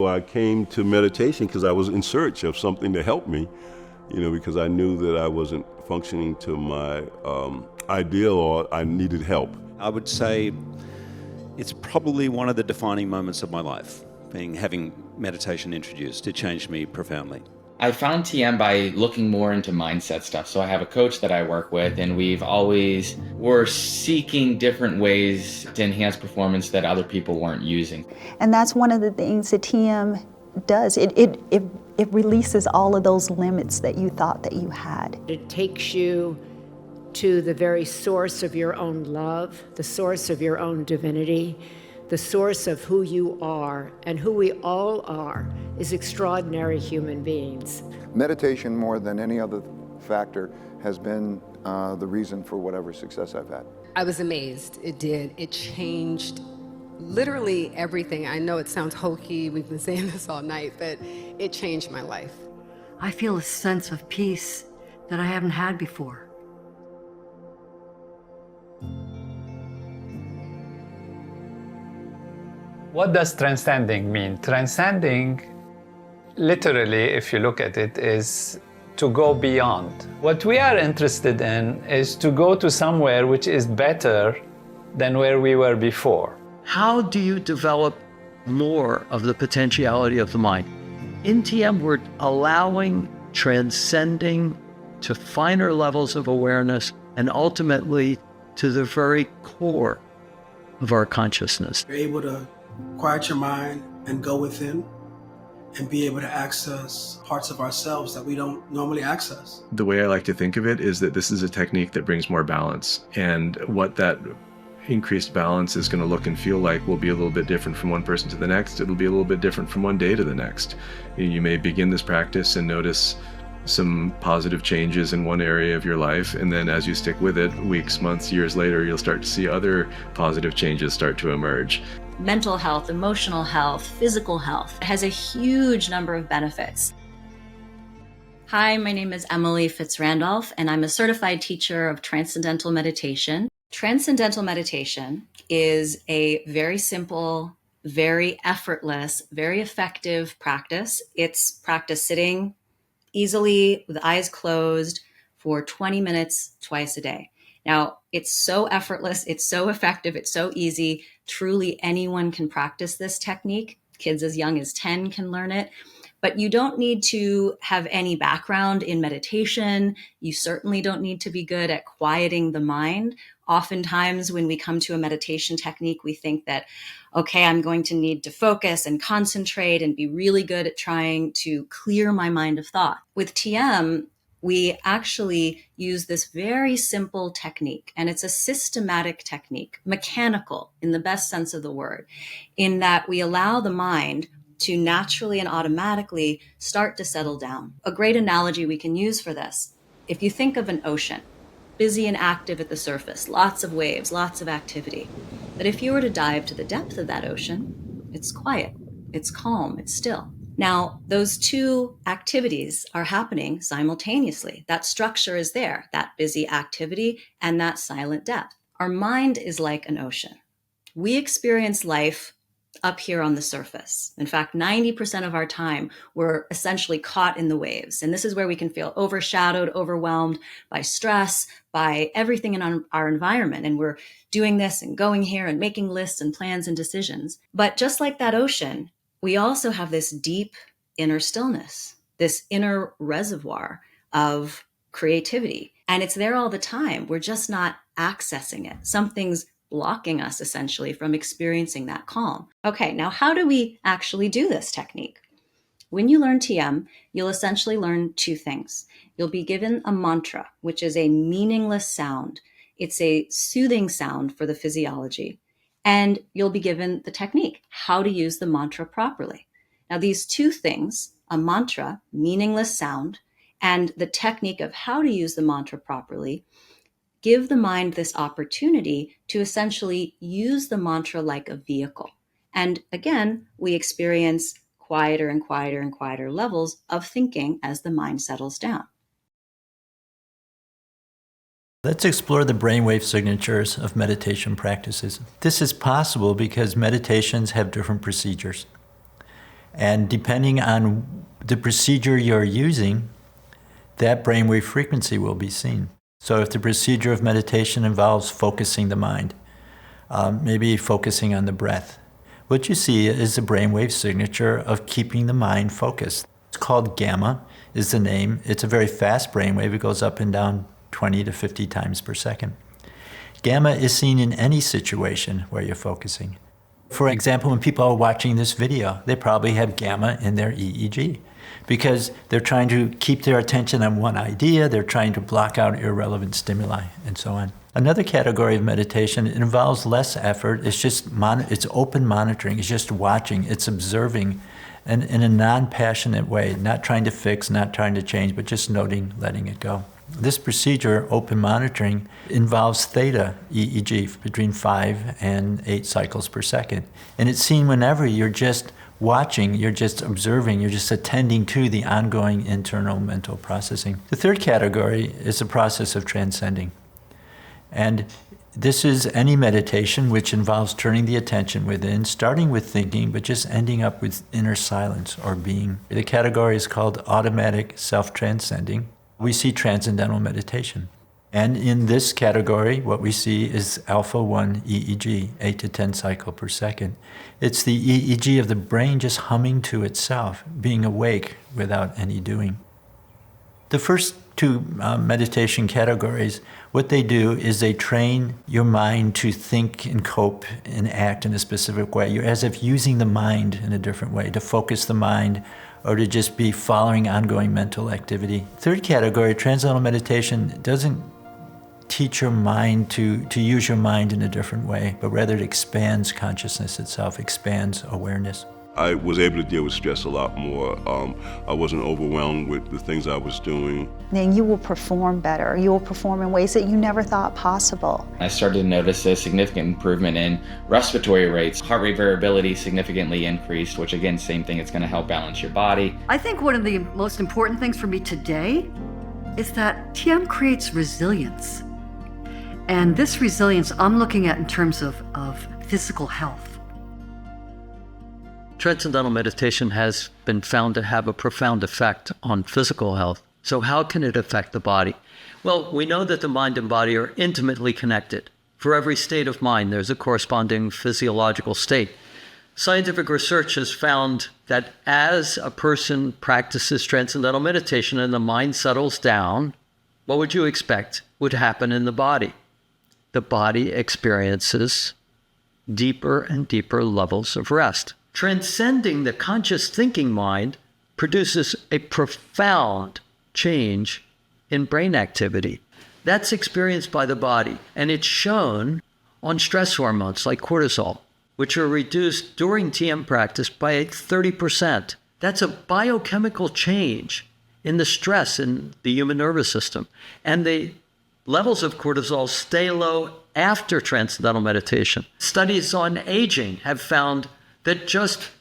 I came to meditation because I was in search of something to help me, because I knew that I wasn't functioning to my ideal, or I needed help. I would say it's probably one of the defining moments of my life, having meditation introduced. It changed me profoundly. I found TM by looking more into mindset stuff. So I have a coach that I work with, and we're seeking different ways to enhance performance that other people weren't using. And that's one of the things that TM does. It releases all of those limits that you thought that you had. It takes you to the very source of your own love, the source of your own divinity, the source of who you are, and who we all are is extraordinary human beings. Meditation, more than any other factor, has been the reason for whatever success I've had. I was amazed. It did. It changed literally everything. I know it sounds hokey, we've been saying this all night, but it changed my life. I feel a sense of peace that I haven't had before. What does transcending mean? Transcending, literally, if you look at it, is to go beyond. What we are interested in is to go to somewhere which is better than where we were before. How do you develop more of the potentiality of the mind? In TM, we're allowing transcending to finer levels of awareness and ultimately to the very core of our consciousness. You're able to quiet your mind and go within and be able to access parts of ourselves that we don't normally access. The way I like to think of it is that this is a technique that brings more balance, and what that increased balance is going to look and feel like will be a little bit different from one person to the next. It'll be a little bit different from one day to the next. You may begin this practice and notice some positive changes in one area of your life, and then as you stick with it, weeks, months, years later, you'll start to see other positive changes start to emerge. Mental health, emotional health, physical health. It has a huge number of benefits. Hi, my name is Emily Fitzrandolph, and I'm a certified teacher of Transcendental Meditation. Transcendental Meditation is a very simple, very effortless, very effective practice. It's practice sitting easily with eyes closed for 20 minutes twice a day. Now, it's so effortless, it's so effective, it's so easy. Truly, anyone can practice this technique. Kids as young as 10 can learn it. But you don't need to have any background in meditation. You certainly don't need to be good at quieting the mind. Oftentimes, when we come to a meditation technique, we think that, okay, I'm going to need to focus and concentrate and be really good at trying to clear my mind of thought. With TM, we actually use this very simple technique, and it's a systematic technique, mechanical in the best sense of the word, in that we allow the mind to naturally and automatically start to settle down. A great analogy we can use for this, if you think of an ocean, busy and active at the surface, lots of waves, lots of activity. But if you were to dive to the depth of that ocean, it's quiet, it's calm, it's still. Now, those two activities are happening simultaneously. That structure is there, that busy activity and that silent depth. Our mind is like an ocean. We experience life up here on the surface. In fact, 90% of our time, we're essentially caught in the waves. And this is where we can feel overshadowed, overwhelmed by stress, by everything in our environment. And we're doing this and going here and making lists and plans and decisions. But just like that ocean, we also have this deep inner stillness, this inner reservoir of creativity. And it's there all the time. We're just not accessing it. Something's blocking us essentially from experiencing that calm. Okay, now how do we actually do this technique? When you learn TM, you'll essentially learn two things. You'll be given a mantra, which is a meaningless sound. It's a soothing sound for the physiology. And you'll be given the technique, how to use the mantra properly. Now, these two things, a mantra, meaningless sound, and the technique of how to use the mantra properly, give the mind this opportunity to essentially use the mantra like a vehicle. And again, we experience quieter and quieter and quieter levels of thinking as the mind settles down. Let's explore the brainwave signatures of meditation practices. This is possible because meditations have different procedures. And depending on the procedure you're using, that brainwave frequency will be seen. So if the procedure of meditation involves focusing the mind, maybe focusing on the breath, what you see is a brainwave signature of keeping the mind focused. It's called gamma, is the name. It's a very fast brainwave. It goes up and down 20 to 50 times per second. Gamma is seen in any situation where you're focusing. For example, when people are watching this video, they probably have gamma in their EEG because they're trying to keep their attention on one idea, they're trying to block out irrelevant stimuli, and so on. Another category of meditation involves less effort. It's just it's open monitoring. It's just watching. It's observing and in a non-passionate way, not trying to fix, not trying to change, but just noting, letting it go. This procedure, open monitoring, involves theta EEG between 5 and 8 cycles per second. And it's seen whenever you're just watching, you're just observing, you're just attending to the ongoing internal mental processing. The third category is the process of transcending. And this is any meditation which involves turning the attention within, starting with thinking, but just ending up with inner silence or being. The category is called automatic self-transcending. We see transcendental meditation. And in this category, what we see is alpha 1 EEG, 8 to 10 cycles per second. It's the EEG of the brain just humming to itself, being awake without any doing. The first two meditation categories, what they do is they train your mind to think and cope and act in a specific way. You're as if using the mind in a different way, to focus the mind or to just be following ongoing mental activity. Third category, transcendental meditation, doesn't teach your mind to use your mind in a different way, but rather it expands consciousness itself, expands awareness. I was able to deal with stress a lot more. I wasn't overwhelmed with the things I was doing. Then you will perform better. You will perform in ways that you never thought possible. I started to notice a significant improvement in respiratory rates. Heart rate variability significantly increased, which again, same thing, it's going to help balance your body. I think one of the most important things for me today is that TM creates resilience. And this resilience I'm looking at in terms of physical health. Transcendental meditation has been found to have a profound effect on physical health. So how can it affect the body? Well, we know that the mind and body are intimately connected. For every state of mind, there's a corresponding physiological state. Scientific research has found that as a person practices transcendental meditation and the mind settles down, what would you expect would happen in the body? The body experiences deeper and deeper levels of rest. Transcending the conscious thinking mind produces a profound change in brain activity. That's experienced by the body, and it's shown on stress hormones like cortisol, which are reduced during TM practice by 30%. That's a biochemical change in the stress in the human nervous system. And the levels of cortisol stay low after transcendental meditation. Studies on aging have found that just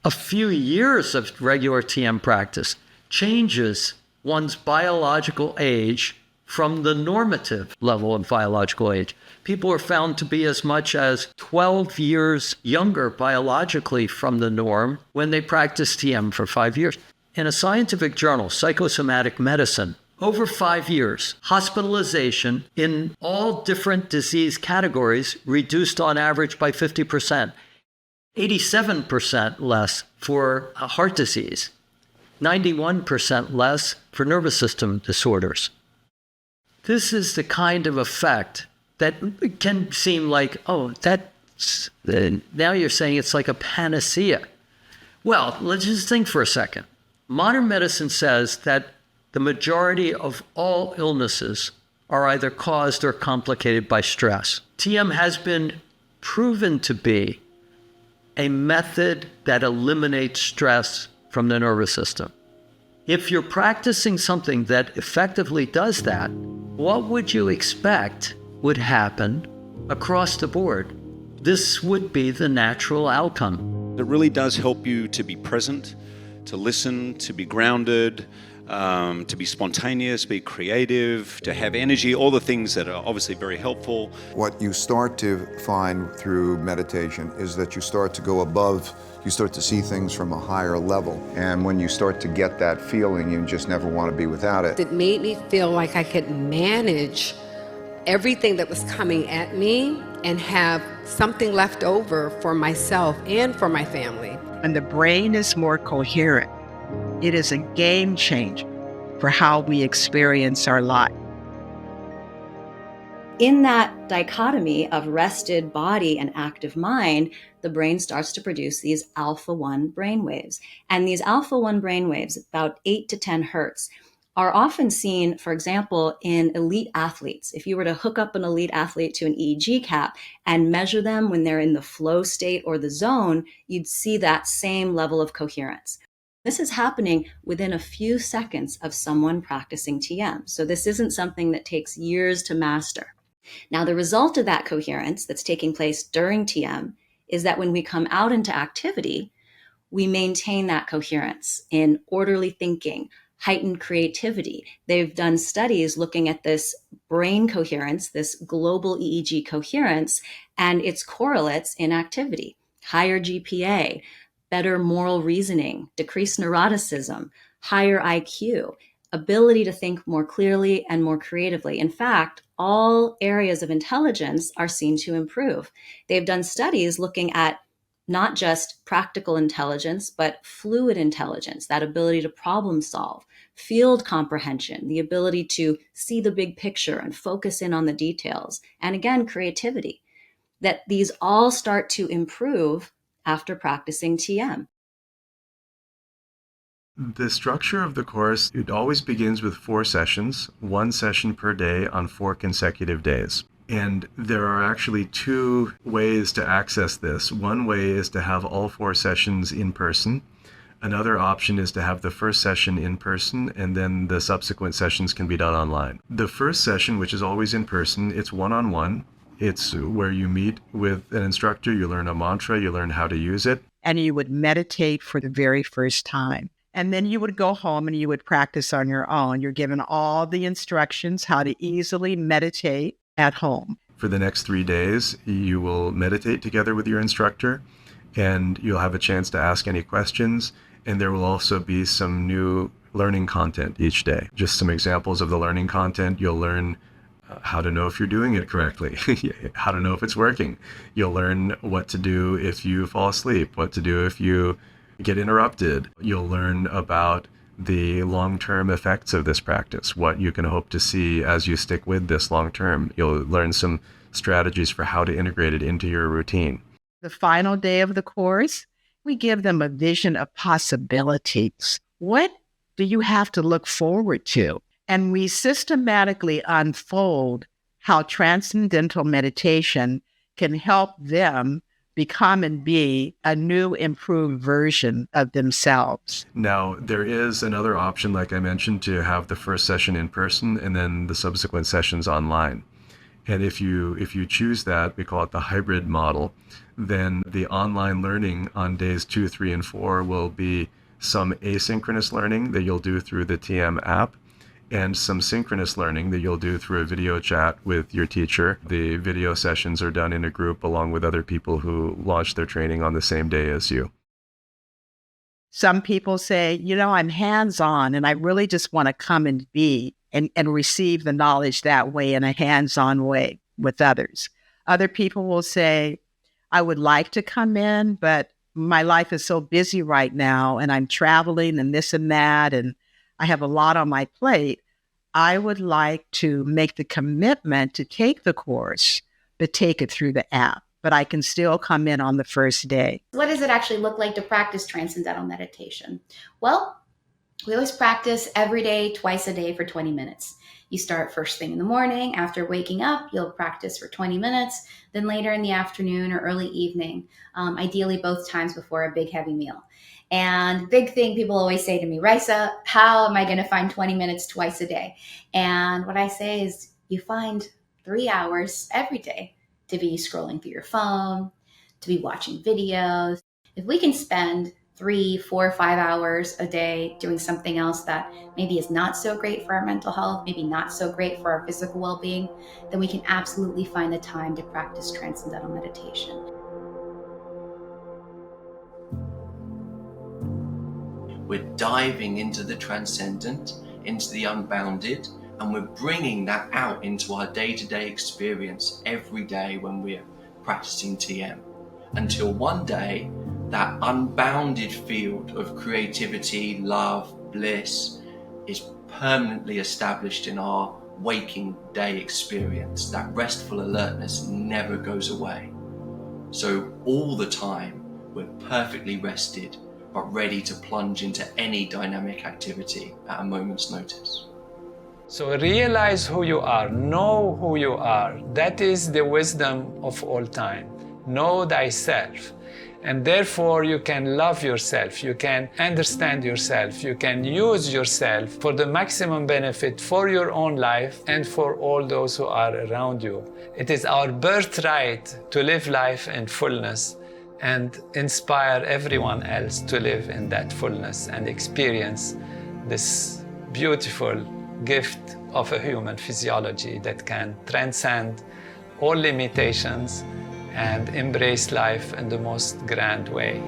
a few years of regular TM practice changes one's biological age from the normative level of biological age. People are found to be as much as 12 years younger biologically from the norm when they practice TM for 5 years. In a scientific journal, Psychosomatic Medicine, over 5 years, hospitalization in all different disease categories reduced on average by 50%. 87% less for heart disease, 91% less for nervous system disorders. This is the kind of effect that can seem like, oh, that's, now you're saying it's like a panacea. Well, let's just think for a second. Modern medicine says that the majority of all illnesses are either caused or complicated by stress. TM has been proven to be a method that eliminates stress from the nervous system. If you're practicing something that effectively does that, what would you expect would happen across the board? This would be the natural outcome. It really does help you to be present, to listen, to be grounded, to be spontaneous, be creative, to have energy, all the things that are obviously very helpful. What you start to find through meditation is that you start to go above You start to see things from a higher level. And when you start to get that feeling, you just never want to be without it. It made me feel like I could manage everything that was coming at me and have something left over for myself and for my family. When the brain is more coherent, it is a game changer for how we experience our life. In that dichotomy of rested body and active mind, the brain starts to produce these alpha-1 brainwaves. And these alpha-1 brainwaves, about 8 to 10 hertz, are often seen, for example, in elite athletes. If you were to hook up an elite athlete to an EEG cap and measure them when they're in the flow state or the zone, you'd see that same level of coherence. This is happening within a few seconds of someone practicing TM. So this isn't something that takes years to master. Now, the result of that coherence that's taking place during TM is that when we come out into activity, we maintain that coherence in orderly thinking, heightened creativity. They've done studies looking at this brain coherence, this global EEG coherence, and its correlates in activity. Higher GPA, better moral reasoning, decreased neuroticism, higher IQ, ability to think more clearly and more creatively. In fact, all areas of intelligence are seen to improve. They've done studies looking at not just practical intelligence, but fluid intelligence, that ability to problem solve, field comprehension, the ability to see the big picture and focus in on the details, and again, creativity, that these all start to improve after practicing TM. The structure of the course, it always begins with 4 sessions, 1 session per day on 4 consecutive days. And there are actually 2 ways to access this. One way is to have all 4 sessions in person. Another option is to have the first session in person, and then the subsequent sessions can be done online. The first session, which is always in person, it's one-on-one. It's where you meet with an instructor, you learn a mantra, you learn how to use it. And you would meditate for the very first time. And then you would go home and you would practice on your own. You're given all the instructions how to easily meditate at home. For the next 3 days, you will meditate together with your instructor, and you'll have a chance to ask any questions. And there will also be some new learning content each day. Just some examples of the learning content. You'll learn how to know if you're doing it correctly, how to know if it's working. You'll learn what to do if you fall asleep, what to do if you get interrupted. You'll learn about the long-term effects of this practice, what you can hope to see as you stick with this long-term. You'll learn some strategies for how to integrate it into your routine. The final day of the course, we give them a vision of possibilities. What do you have to look forward to? And we systematically unfold how transcendental meditation can help them become and be a new, improved version of themselves. Now, there is another option, like I mentioned, to have the first session in person and then the subsequent sessions online. And if you choose that, we call it the hybrid model, then the online learning on days 2, 3, and 4 will be some asynchronous learning that you'll do through the TM app, and some synchronous learning that you'll do through a video chat with your teacher. The video sessions are done in a group along with other people who launched their training on the same day as you. Some people say, I'm hands-on and I really just want to come and be and receive the knowledge that way in a hands-on way with others. Other people will say, I would like to come in, but my life is so busy right now and I'm traveling and this and that, and I have a lot on my plate. I would like to make the commitment to take the course, but take it through the app. But I can still come in on the first day. What does it actually look like to practice transcendental meditation? Well, we always practice every day, twice a day for 20 minutes. You start first thing in the morning. After waking up, you'll practice for 20 minutes. Then later in the afternoon or early evening, ideally both times before a big heavy meal. And big thing people always say to me, Raisa, how am I going to find 20 minutes twice a day? And what I say is you find 3 hours every day to be scrolling through your phone, to be watching videos. If we can spend 3, 4, 5 hours a day doing something else that maybe is not so great for our mental health, maybe not so great for our physical well-being, then we can absolutely find the time to practice transcendental meditation. We're diving into the transcendent, into the unbounded, and we're bringing that out into our day-to-day experience every day when we're practicing TM. Until one day, that unbounded field of creativity, love, bliss is permanently established in our waking day experience. That restful alertness never goes away. So all the time, we're perfectly rested, but ready to plunge into any dynamic activity at a moment's notice. So realize who you are, know who you are. That is the wisdom of all time. Know thyself. And therefore you can love yourself, you can understand yourself, you can use yourself for the maximum benefit for your own life and for all those who are around you. It is our birthright to live life in fullness and inspire everyone else to live in that fullness and experience this beautiful gift of a human physiology that can transcend all limitations and embrace life in the most grand way.